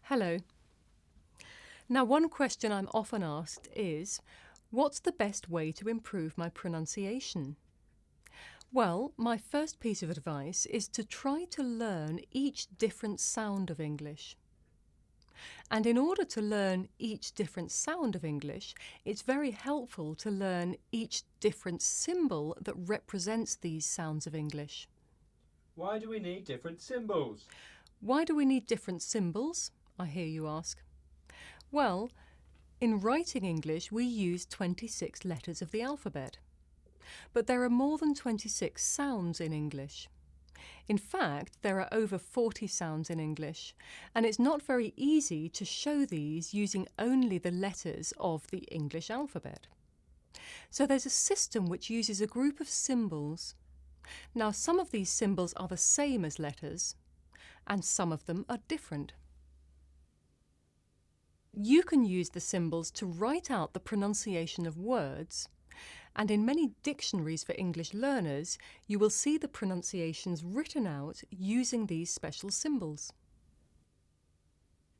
Hello. Now, one question I'm often asked is, what's the best way to improve my pronunciation? Well, my first piece of advice is to try to learn each different sound of English. And in order to learn each different sound of English, it's very helpful to learn each different symbol that represents these sounds of English. Why do we need different symbols? Why do we need different symbols? I hear you ask. Well, in writing English, we use 26 letters of the alphabet. But there are more than 26 sounds in English. In fact, there are over 40 sounds in English, and it's not very easy to show these using only the letters of the English alphabet. So there's a system which uses a group of symbols. Now, some of these symbols are the same as letters, and some of them are different. You can use the symbols to write out the pronunciation of words, and in many dictionaries for English learners, you will see the pronunciations written out using these special symbols.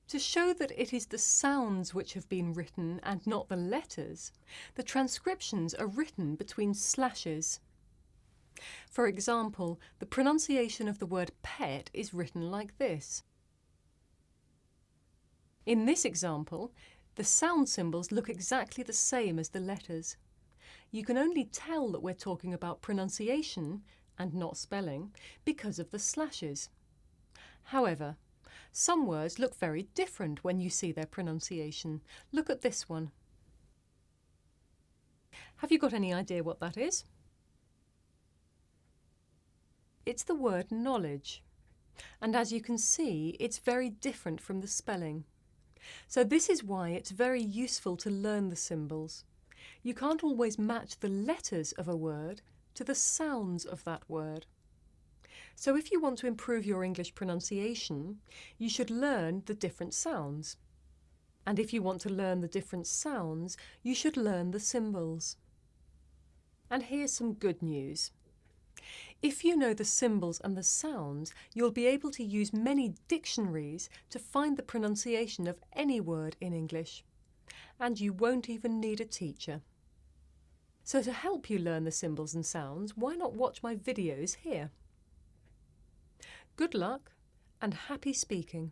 To show that it is the sounds which have been written and not the letters, the transcriptions are written between slashes. For example, the pronunciation of the word pet is written like this. In this example, the sound symbols look exactly the same as the letters. You can only tell that we're talking about pronunciation and not spelling because of the slashes. However, some words look very different when you see their pronunciation. Look at this one. Have you got any idea what that is? It's the word knowledge. And as you can see, it's very different from the spelling. So this is why it's very useful to learn the symbols. You can't always match the letters of a word to the sounds of that word. So if you want to improve your English pronunciation, you should learn the different sounds. And if you want to learn the different sounds, you should learn the symbols. And here's some good news. If you know the symbols and the sounds, you'll be able to use many dictionaries to find the pronunciation of any word in English. And you won't even need a teacher. So to help you learn the symbols and sounds, why not watch my videos here? Good luck and happy speaking.